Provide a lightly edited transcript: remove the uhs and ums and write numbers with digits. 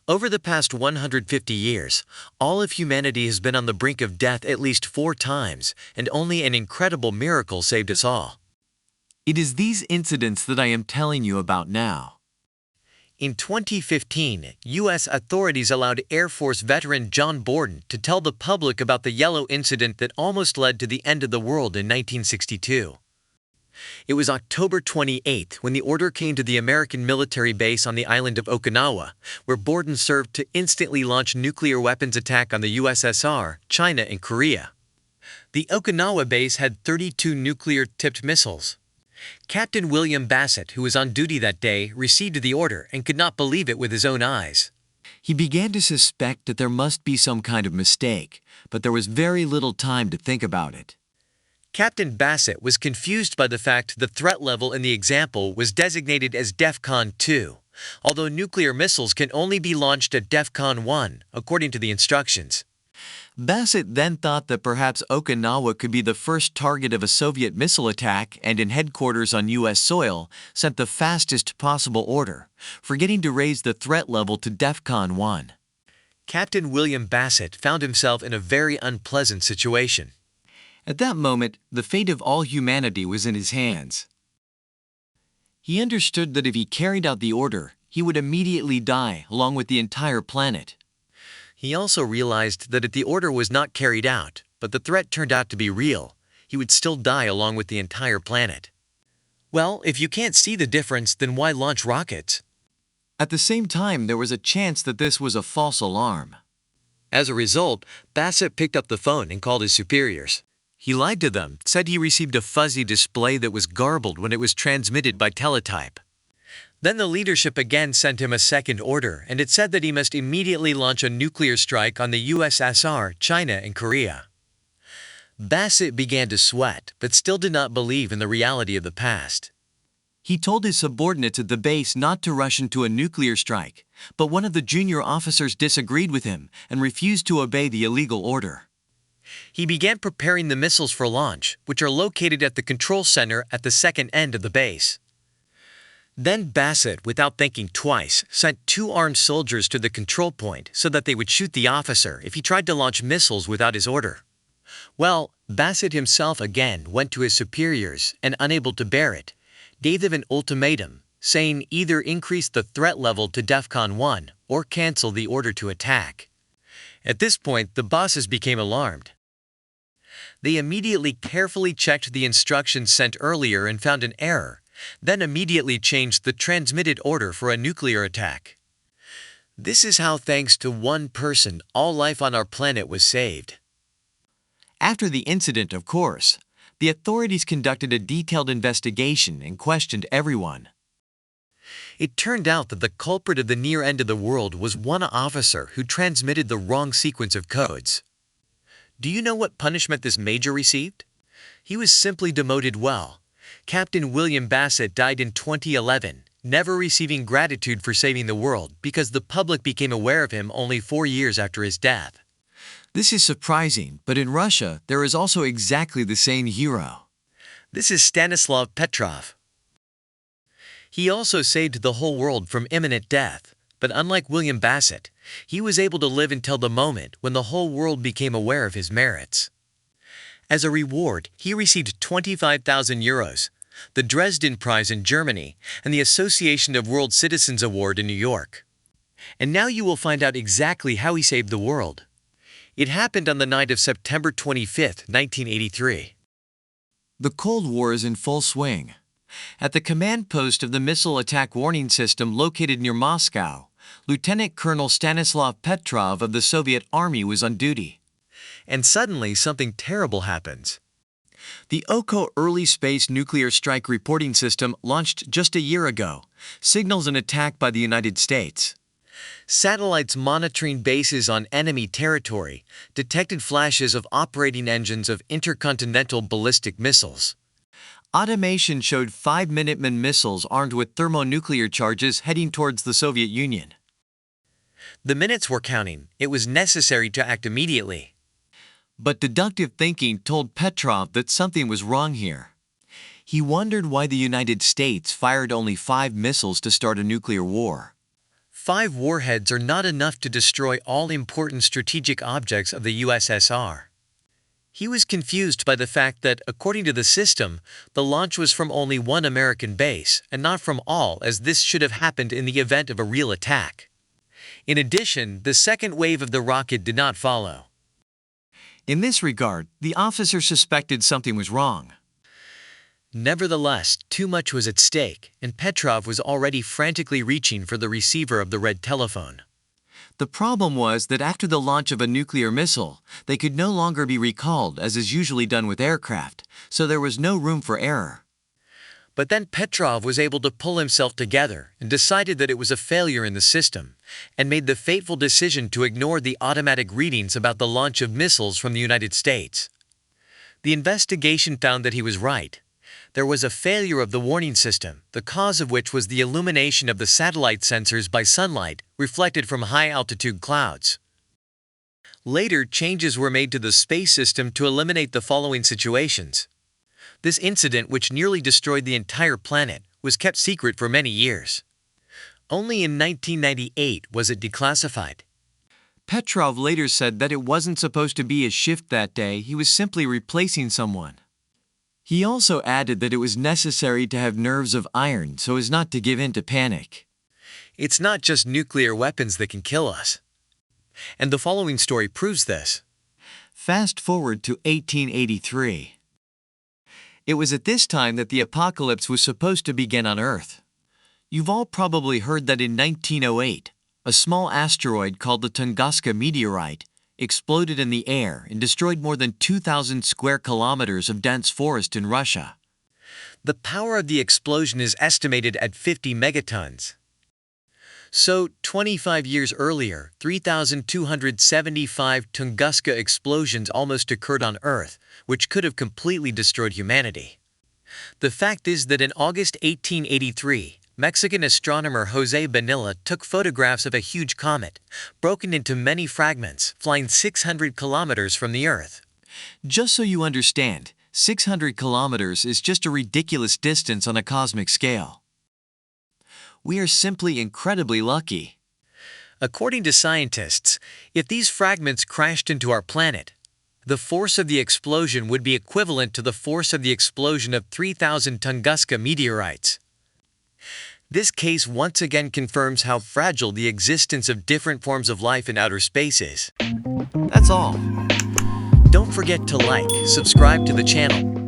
Over the past 150 years, all of humanity has been on the brink of death at least 4 times, and only an incredible miracle saved us all. It is these incidents that I am telling you about now. In 2015, U.S. authorities allowed Air Force veteran John Borden to tell the public about the yellow incident that almost led to the end of the world in 1962. It was October 28 when the order came to the American military base on the island of Okinawa, where Borden served to instantly launch nuclear weapons attack on the USSR, China, and Korea. The Okinawa base had 32 nuclear-tipped missiles. Captain William Bassett, who was on duty that day, received the order and could not believe it with his own eyes. He began to suspect that there must be some kind of mistake, but there was very little time to think about it. Captain Bassett was confused by the fact the threat level in the example was designated as DEFCON 2, although nuclear missiles can only be launched at DEFCON 1, according to the instructions. Bassett then thought that perhaps Okinawa could be the first target of a Soviet missile attack and in headquarters on U.S. soil sent the fastest possible order, forgetting to raise the threat level to DEFCON 1. Captain William Bassett found himself in a very unpleasant situation. At that moment, the fate of all humanity was in his hands. He understood that if he carried out the order, he would immediately die along with the entire planet. He also realized that if the order was not carried out, but the threat turned out to be real, he would still die along with the entire planet. Well, if you can't see the difference, then why launch rockets? At the same time, there was a chance that this was a false alarm. As a result, Bassett picked up the phone and called his superiors. He lied to them, said he received a fuzzy display that was garbled when it was transmitted by teletype. Then the leadership again sent him a second order, and it said that he must immediately launch a nuclear strike on the USSR, China, and Korea. Bassett began to sweat, but still did not believe in the reality of the past. He told his subordinates at the base not to rush into a nuclear strike, but one of the junior officers disagreed with him and refused to obey the illegal order. He began preparing the missiles for launch, which are located at the control center at the second end of the base. Then Bassett, without thinking twice, sent 2 armed soldiers to the control point so that they would shoot the officer if he tried to launch missiles without his order. Well, Bassett himself again went to his superiors and, unable to bear it, gave them an ultimatum, saying either increase the threat level to DEFCON 1 or cancel the order to attack. At this point, the bosses became alarmed. They immediately carefully checked the instructions sent earlier and found an error, then immediately changed the transmitted order for a nuclear attack. This is how, thanks to one person, all life on our planet was saved. After the incident, of course, the authorities conducted a detailed investigation and questioned everyone. It turned out that the culprit of the near end of the world was one officer who transmitted the wrong sequence of codes. Do you know what punishment this major received? He was simply demoted. Captain William Bassett died in 2011, never receiving gratitude for saving the world because the public became aware of him only 4 years after his death. This is surprising, but in Russia, there is also exactly the same hero. This is Stanislav Petrov. He also saved the whole world from imminent death, but unlike William Bassett, he was able to live until the moment when the whole world became aware of his merits. As a reward, he received 25,000 euros, the Dresden Prize in Germany, and the Association of World Citizens Award in New York. And now you will find out exactly how he saved the world. It happened on the night of September 25, 1983. The Cold War is in full swing. At the command post of the Missile Attack Warning System located near Moscow, Lieutenant Colonel Stanislav Petrov of the Soviet Army was on duty. And suddenly something terrible happens. The OKO Early Space Nuclear Strike Reporting System, launched just a year ago, signals an attack by the United States. Satellites monitoring bases on enemy territory detected flashes of operating engines of intercontinental ballistic missiles. Automation showed 5 Minuteman missiles armed with thermonuclear charges heading towards the Soviet Union. The minutes were counting. It was necessary to act immediately. But deductive thinking told Petrov that something was wrong here. He wondered why the United States fired only 5 missiles to start a nuclear war. 5 warheads are not enough to destroy all important strategic objects of the USSR. He was confused by the fact that, according to the system, the launch was from only one American base, and not from all, as this should have happened in the event of a real attack. In addition, the second wave of the rocket did not follow. In this regard, the officer suspected something was wrong. Nevertheless, too much was at stake, and Petrov was already frantically reaching for the receiver of the red telephone. The problem was that after the launch of a nuclear missile, they could no longer be recalled as is usually done with aircraft, so there was no room for error. But then Petrov was able to pull himself together and decided that it was a failure in the system, and made the fateful decision to ignore the automatic readings about the launch of missiles from the United States. The investigation found that he was right. There was a failure of the warning system, the cause of which was the illumination of the satellite sensors by sunlight reflected from high-altitude clouds. Later, changes were made to the space system to eliminate the following situations. This incident, which nearly destroyed the entire planet, was kept secret for many years. Only in 1998 was it declassified. Petrov later said that it wasn't supposed to be his shift that day, he was simply replacing someone. He also added that it was necessary to have nerves of iron so as not to give in to panic. It's not just nuclear weapons that can kill us. And the following story proves this. Fast forward to 1883. It was at this time that the apocalypse was supposed to begin on Earth. You've all probably heard that in 1908, a small asteroid called the Tunguska meteorite exploded in the air and destroyed more than 2,000 square kilometers of dense forest in Russia. The power of the explosion is estimated at 50 megatons. So, 25 years earlier, 3,275 Tunguska explosions almost occurred on Earth, which could have completely destroyed humanity. The fact is that in August 1883, Mexican astronomer Jose Bonilla took photographs of a huge comet, broken into many fragments, flying 600 kilometers from the Earth. Just so you understand, 600 kilometers is just a ridiculous distance on a cosmic scale. We are simply incredibly lucky. According to scientists, if these fragments crashed into our planet, the force of the explosion would be equivalent to the force of the explosion of 3,000 Tunguska meteorites. This case once again confirms how fragile the existence of different forms of life in outer space is. That's all. Don't forget to like, subscribe to the channel,